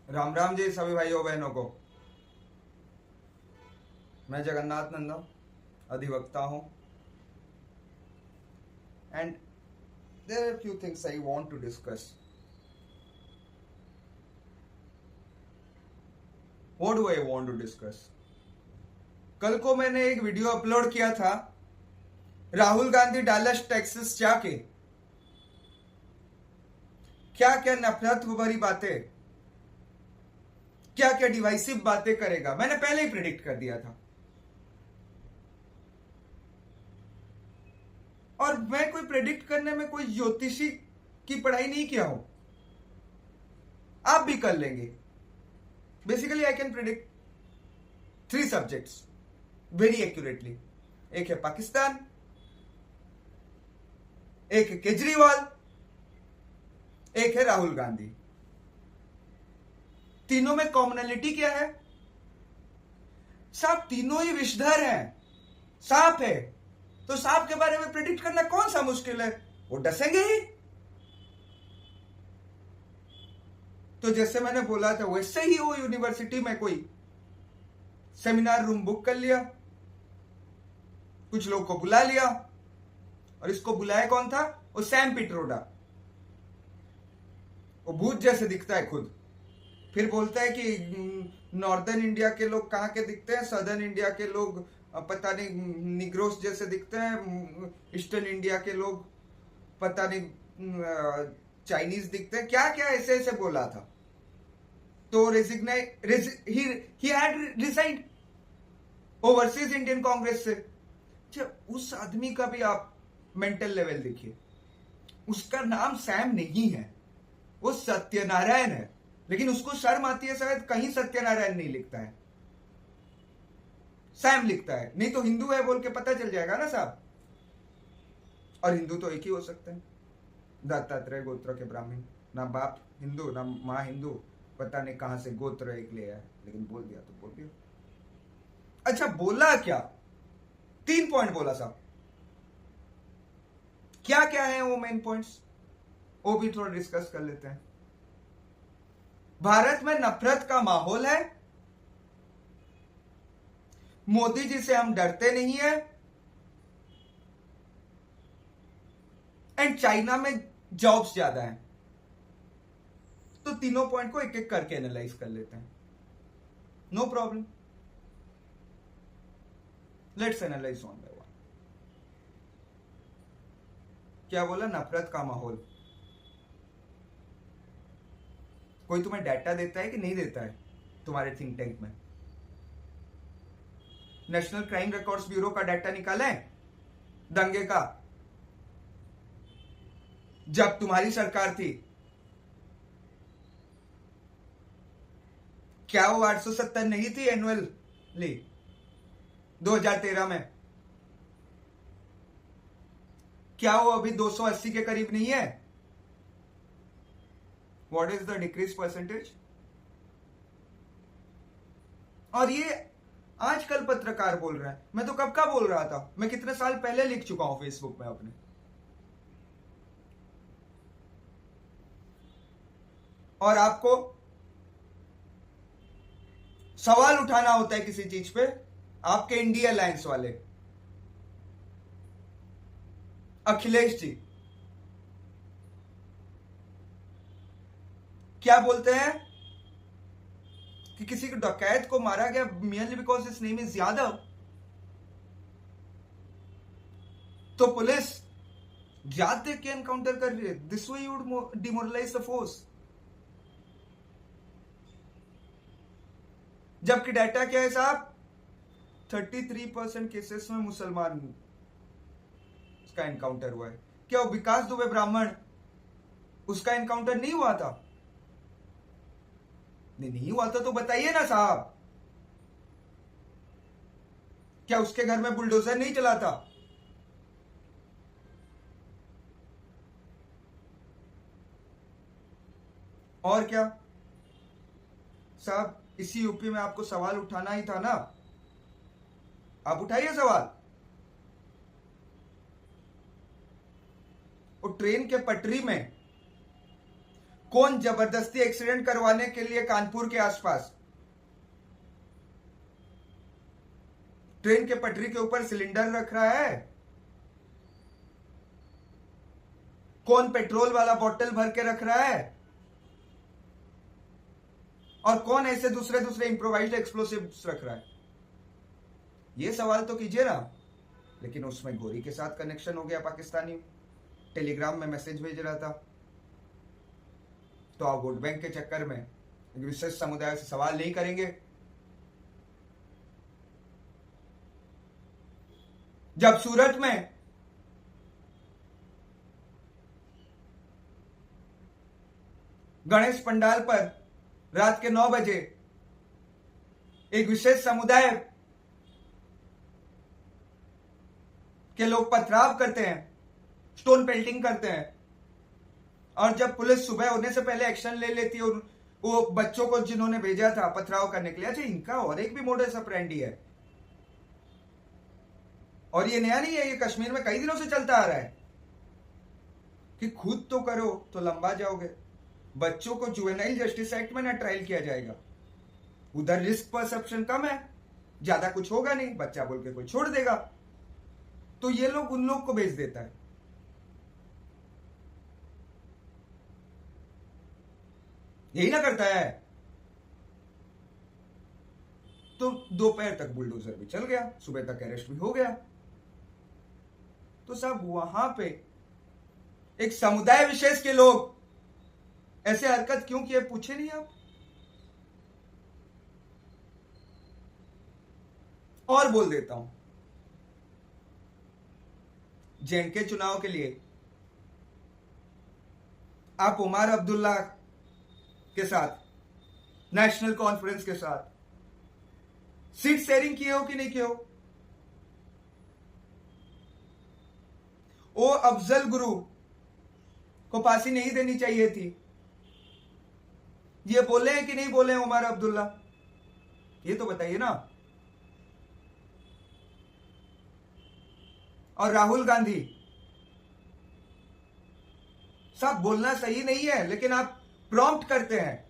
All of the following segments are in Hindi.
राम राम जी सभी भाइयों बहनों को। मैं जगन्नाथ नंदा अधिवक्ता हूं and there are few things I want to discuss. What do I want to discuss? कल को मैंने एक वीडियो अपलोड किया था, राहुल गांधी डालस टेक्सास जाके क्या क्या नफरत भरी बातें, क्या क्या डिवाइसिव बातें करेगा। मैंने पहले ही प्रिडिक्ट कर दिया था। और मैं कोई प्रेडिक्ट करने में कोई ज्योतिषी की पढ़ाई नहीं किया हूं, आप भी कर लेंगे। Basically I can predict 3 subjects very accurately. एक है पाकिस्तान, एक है केजरीवाल, एक है राहुल गांधी। तीनों में कॉमनलिटी क्या है साहब? तीनों ही विषधर हैं, सांप है। तो सांप के बारे में प्रेडिक्ट करना कौन सा मुश्किल है, वो डसेंगे ही। तो जैसे मैंने बोला था वैसे ही वो यूनिवर्सिटी में कोई सेमिनार रूम बुक कर लिया, कुछ लोग को बुला लिया, और इसको बुलाया कौन था? वो सैम पिट्रोडा। वो भूत जैसे दिखता है खुद, फिर बोलता है कि नॉर्दर्न इंडिया के लोग कहाँ के दिखते हैं, सदर्न इंडिया के लोग पता नहीं निग्रोस जैसे दिखते हैं, ईस्टर्न इंडिया के लोग पता नहीं चाइनीज दिखते हैं, क्या क्या ऐसे ऐसे बोला था। तो he had resigned overseas Indian Congress से। उस आदमी का भी आप मेंटल लेवल देखिए। उसका नाम सैम नहीं है, वो सत्यनारायण है, लेकिन उसको शर्म आती है शायद, कहीं सत्यनारायण नहीं लिखता है, सैम लिखता है। नहीं तो हिंदू है बोल के पता चल जाएगा ना साहब। और हिंदू तो एक ही हो सकते हैं, दत्तात्रेय गोत्र के ब्राह्मण, ना बाप हिंदू ना माँ हिंदू, पता नहीं कहां से गोत्र एक ले आया, लेकिन बोल दिया तो बोल दिया। अच्छा बोला क्या? 3 पॉइंट बोला साहब। क्या क्या है वो मेन पॉइंट्स, वो भी थोड़ा डिस्कस कर लेते हैं। भारत में नफरत का माहौल है, मोदी जी से हम डरते नहीं है, एंड चाइना में जॉब्स ज्यादा हैं। तो तीनों पॉइंट को एक एक करके एनालाइज कर लेते हैं। No problem, let's analyse one by one. क्या बोला? नफरत का माहौल। कोई तुम्हें डाटा देता है कि नहीं देता है तुम्हारे थिंक टैंक में? नेशनल क्राइम रिकॉर्ड्स ब्यूरो का डाटा निकाला है दंगे का, जब तुम्हारी सरकार थी? क्या वो 870 नहीं थी एनुअली 2013 में? क्या वो अभी 280 के करीब नहीं है? What is the decrease percentage? और ये आजकल पत्रकार बोल रहे हैं, मैं तो कब का बोल रहा था, मैं कितने साल पहले लिख चुका हूं फेसबुक में अपने। और आपको सवाल उठाना होता है किसी चीज पे, आपके इंडिया अलायंस वाले अखिलेश जी क्या बोलते हैं कि किसी डकैत को मारा गया merely because his name is Yadav, तो पुलिस जात देख के एनकाउंटर कर रही है। This way you would demoralise the force. जबकि डाटा क्या है साहब? 33% केसेस में मुसलमान उसका एनकाउंटर हुआ है। क्या वो विकास दुबे ब्राह्मण, उसका एनकाउंटर नहीं हुआ था? नहीं हुआ था तो बताइए ना साहब। क्या उसके घर में बुलडोजर नहीं चला था? और क्या साहब, इसी यूपी में आपको सवाल उठाना ही था ना, आप उठाइए सवाल। वो ट्रेन के पटरी में कौन जबरदस्ती एक्सीडेंट करवाने के लिए कानपुर के आसपास ट्रेन के पटरी के ऊपर सिलेंडर रख रहा है? कौन पेट्रोल वाला बोतल भर के रख रहा है? और कौन ऐसे दूसरे दूसरे इंप्रोवाइज्ड एक्सप्लोसिव्स रख रहा है? ये सवाल तो कीजिए ना। लेकिन उसमें गोरी के साथ कनेक्शन हो गया, पाकिस्तानी टेलीग्राम में मैसेज भेज रहा था। तो आप वोट बैंक के चक्कर में एक विशेष समुदाय से सवाल नहीं करेंगे। जब सूरत में गणेश पंडाल पर रात के 9 बजे एक विशेष समुदाय के लोग पथराव करते हैं, स्टोन पेल्टिंग करते हैं, और जब पुलिस सुबह होने से पहले एक्शन ले लेती है वो बच्चों को जिन्होंने भेजा था पथराव करने के लिए। अच्छा, इनका और एक भी मोडस ऑपरेंडी है, और ये नया नहीं है, ये कश्मीर में कई दिनों से चलता आ रहा है कि खुद तो करो तो लंबा जाओगे। बच्चों को जुवेनाइल जस्टिस एक्ट में ना ट्रायल किया जाएगा, उधर रिस्क परसेप्शन कम है, ज्यादा कुछ होगा नहीं, बच्चा बोल के कोई छोड़ देगा, तो ये लोग उन लोग को भेज देता है। यही ना करता है। तो दोपहर तक बुलडोजर भी चल गया, सुबह तक अरेस्ट भी हो गया। तो साहब वहां पे एक समुदाय विशेष के लोग ऐसे हरकत क्यों किए, पूछे नहीं आप? और बोल देता हूं, जेएनके चुनाव के लिए आप उमर अब्दुल्ला के साथ, नेशनल कॉन्फ्रेंस के साथ सीट शेयरिंग किए हो कि नहीं किए हो? ओ अफजल गुरु को फांसी नहीं देनी चाहिए थी, ये बोले हैं कि नहीं बोले हैं उमर अब्दुल्ला? ये तो बताइए ना। और राहुल गांधी सब बोलना सही नहीं है, लेकिन आप प्रॉम्प्ट करते हैं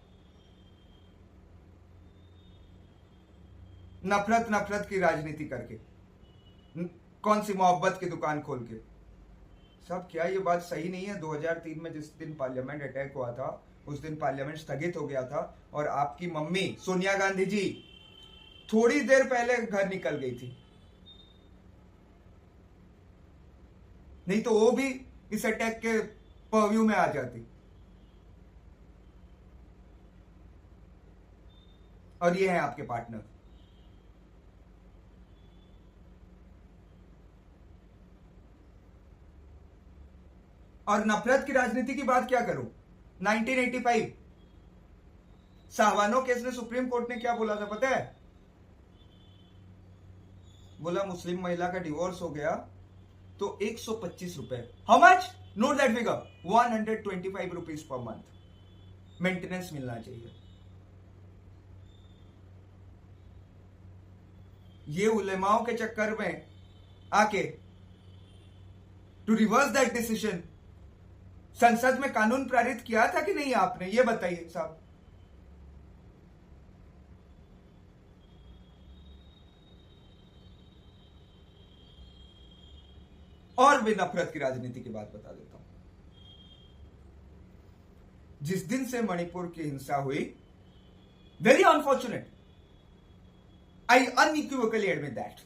नफरत नफरत की राजनीति करके, कौन सी मोहब्बत की दुकान खोल के। सब क्या ये बात सही नहीं है? 2003 में जिस दिन पार्लियामेंट अटैक हुआ था उस दिन पार्लियामेंट स्थगित हो गया था, और आपकी मम्मी सोनिया गांधी जी थोड़ी देर पहले घर निकल गई थी, नहीं तो वो भी इस अटैक के परव्यू में आ जाती। और ये है आपके पार्टनर। और नफरत की राजनीति की बात क्या करूं? 1985 साहवानो केस में सुप्रीम कोर्ट ने क्या बोला था पता है? बोला मुस्लिम महिला का डिवोर्स हो गया तो 125 रुपए, how much? Note that figure, 125 rupees per month maintenance मिलना चाहिए। ये उलेमाओं के चक्कर में आके टू रिवर्स दैट डिसीजन संसद में कानून पारित किया था कि नहीं आपने? ये बताइए साहब। और भी नफरत की राजनीति की बात बता देता हूं। जिस दिन से मणिपुर की हिंसा हुई, very unfortunate, I unequivocally admit that,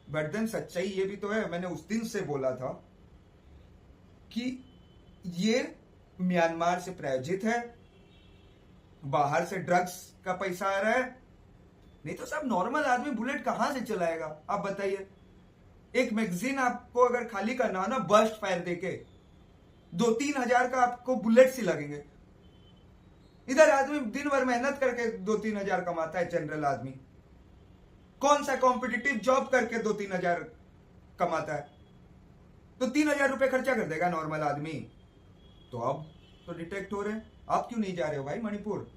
but then सच्चाई ये भी तो है, मैंने उस दिन से बोला था कि ये म्यांमार से प्रायोजित है, बाहर से ड्रग्स का पैसा आ रहा है, नहीं तो सब नॉर्मल आदमी बुलेट कहां से चलाएगा? आप बताइए। एक मैगजीन आपको अगर खाली करना हो ना, बर्स्ट फायर देके 2-3 हजार का आपको बुलेट ही लगेंगे। इधर आदमी दिन भर मेहनत करके 2-3 हजार कमाता है, जनरल आदमी कौन सा कॉम्पिटिटिव जॉब करके 2-3 हजार कमाता है, तो 3,000 रुपए खर्चा कर देगा नॉर्मल आदमी। तो अब तो डिटेक्ट हो रहे हैं, आप क्यों नहीं जा रहे हो भाई मणिपुर?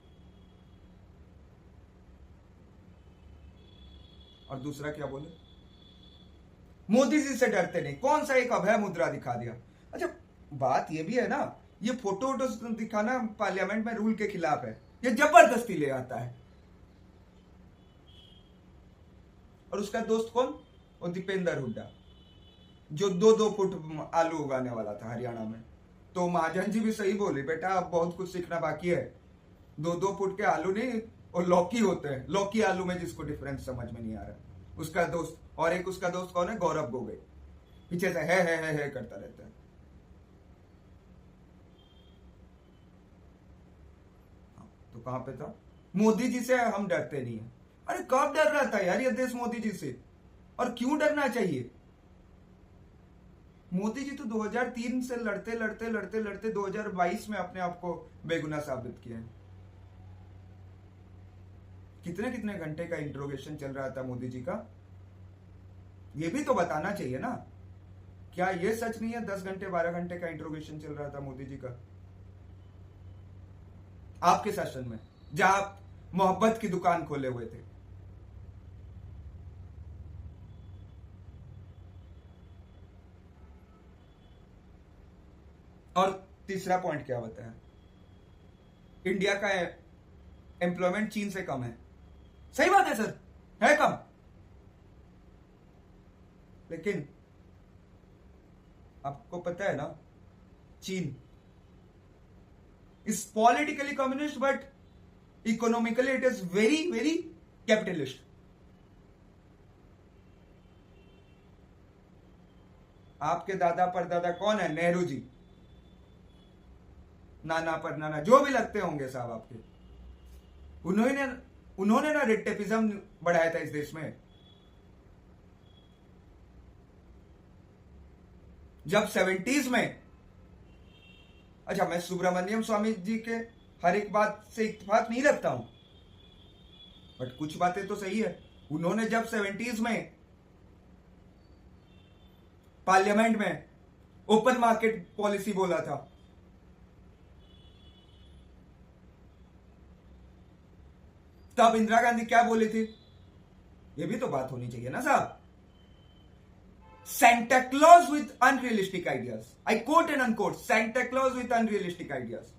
और दूसरा क्या बोले, मोदी जी से डरते नहीं, कौन सा एक अभय मुद्रा दिखा दिया। अच्छा, बात यह भी है ना ये फोटो वोटो दिखाना पार्लियामेंट में रूल के खिलाफ है, ये जबरदस्ती ले आता है। और उसका दोस्त कौन? वो दीपेंद्र हुड्डा, जो 2-2 फुट आलू उगाने वाला था हरियाणा में। तो महाजन जी भी सही बोली, बेटा अब बहुत कुछ सीखना बाकी है। 2-2 फुट के आलू नहीं, और लौकी होते हैं, लौकी आलू में जिसको डिफरेंस समझ में नहीं आ रहा। उसका दोस्त, और एक उसका दोस्त कौन है? गौरव गोगोई, पीछे से है करता रहता है। तो कहां पे था? मोदी जी से हम डरते नहीं है। अरे कब डर रहा था यार ये देश मोदी जी से, और क्यों डरना चाहिए? मोदी जी तो 2003 से लड़ते लड़ते लड़ते लड़ते 2022 में अपने आप को बेगुनाह साबित किया है। कितने कितने घंटे का इंट्रोगेशन चल रहा था मोदी जी का, ये भी तो बताना चाहिए ना। क्या ये सच नहीं है 10 घंटे 12 घंटे का इंट्रोगेशन चल रहा था मोदी जी का आपके शासन में, जहां आप मोहब्बत की दुकान खोले हुए थे? और तीसरा पॉइंट क्या बताया? इंडिया का एम्प्लॉयमेंट चीन से कम है। सही बात है सर, है कम, लेकिन आपको पता है ना, चीन is politically communist but economically it is very very capitalist. आपके दादा परदादा कौन है? नेहरू जी, नाना पर नाना जो भी लगते होंगे साहब आपके, उन्होंने ना रेड टेपिज्म बढ़ाया था इस देश में। जब 70s में, अच्छा मैं सुब्रमण्यम स्वामी जी के हर एक बात से इत्तेफाक नहीं रखता हूं, बट कुछ बातें तो सही है। उन्होंने जब 70s में पार्लियामेंट में ओपन मार्केट पॉलिसी बोला था, तब इंदिरा गांधी क्या बोली थी? ये भी तो बात होनी चाहिए ना साहब। Santa Claus with unrealistic ideas. I quote and unquote, Santa Claus with unrealistic ideas.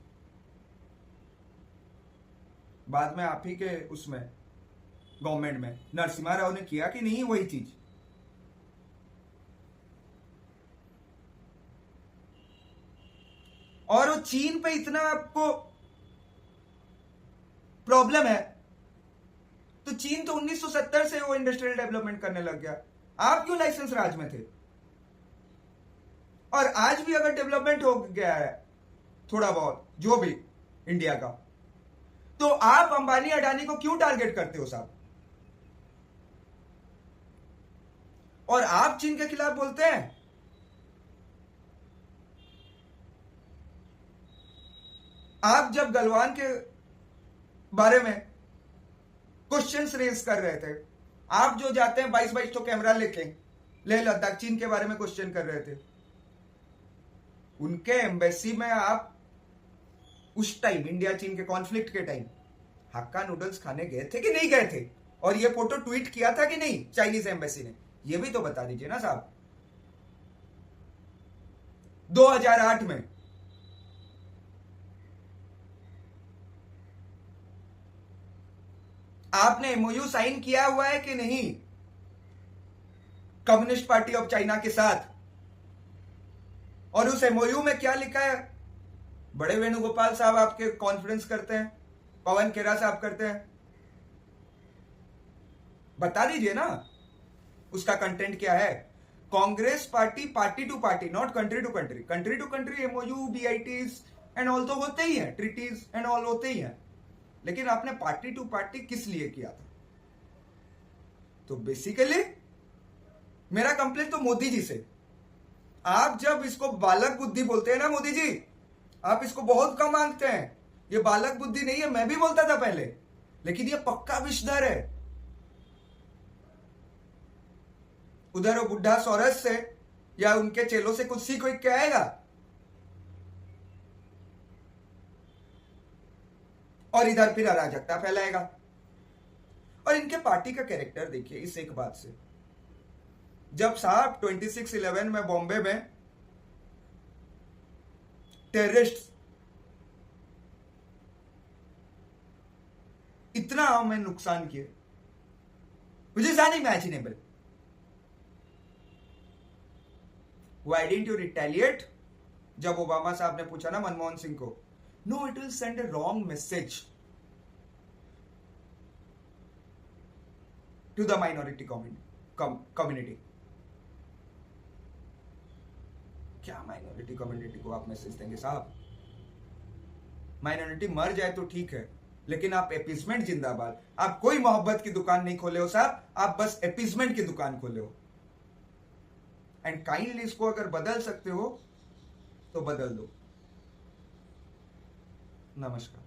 बाद में आप ही के उसमें गवर्नमेंट में नरसिम्हा राव ने किया कि नहीं वही चीज? और वो चीन पे इतना आपको प्रॉब्लम है, तो चीन तो 1970 से वो इंडस्ट्रियल डेवलपमेंट करने लग गया। आप क्यों लाइसेंस राज में थे? और आज भी अगर डेवलपमेंट हो गया है थोड़ा बहुत जो भी इंडिया का, तो आप अंबानी अडानी को क्यों टारगेट करते हो साहब? और आप चीन के खिलाफ बोलते हैं। आप जब गलवान के बारे में क्वेश्चंस रेज कर रहे थे, आप जो जाते हैं 22-22 तो कैमरा लेके लेह लद्दाख चीन के बारे में क्वेश्चन कर रहे थे, उनके एम्बेसी में आप उस टाइम इंडिया चीन के कॉन्फ्लिक्ट के टाइम हक्का नूडल्स खाने गए थे कि नहीं गए थे? और ये फोटो ट्वीट किया था कि नहीं चाइनीज एम्बेसी ने? ये भी तो बता दीजिए ना साहब। 2008 में आपने एमओयू साइन किया हुआ है कि नहीं कम्युनिस्ट पार्टी ऑफ चाइना के साथ? और उस एमओयू में क्या लिखा है? बड़े वेणुगोपाल साहब आपके कॉन्फ्रेंस करते हैं, पवन खेरा साहब करते हैं, बता दीजिए ना उसका कंटेंट क्या है। Congress party, party to party, not country to country. Country to country MOU, BITs and all तो होते ही हैं, ट्रीटीज एंड ऑल होते ही हैं, लेकिन आपने पार्टी टू पार्टी किस लिए किया था? तो बेसिकली मेरा कंप्लेंट तो मोदी जी से। आप जब इसको बालक बुद्धि बोलते हैं ना मोदी जी, आप इसको बहुत कम मांगते हैं। ये बालक बुद्धि नहीं है, मैं भी बोलता था पहले, लेकिन ये पक्का विषधर है। उधर वो बुढ़ा सोरस से या उनके चेलों से कुछ सीख के आएगा, और इधर फिर अराजकता फैलाएगा। और इनके पार्टी का कैरेक्टर देखिए इस एक बात से, जब साहब 26/11 में बॉम्बे में टेररिस्ट कितना हमें नुकसान किए, which is unimaginable. Why didn't you retaliate? जब ओबामा साहब ने पूछा ना मनमोहन सिंह को, no it will send a wrong message to the minority community. क्या माइनॉरिटी कम्युनिटी को आप मैसेज देंगे साहब? माइनॉरिटी मर जाए तो ठीक है, लेकिन आप एपीसमेंट जिंदाबाद. आप कोई मोहब्बत की दुकान नहीं खोले हो साहब, आप बस एपीसमेंट की दुकान खोले हो. एंड काइंडली इसको अगर बदल सकते हो तो बदल दो. नमस्कार.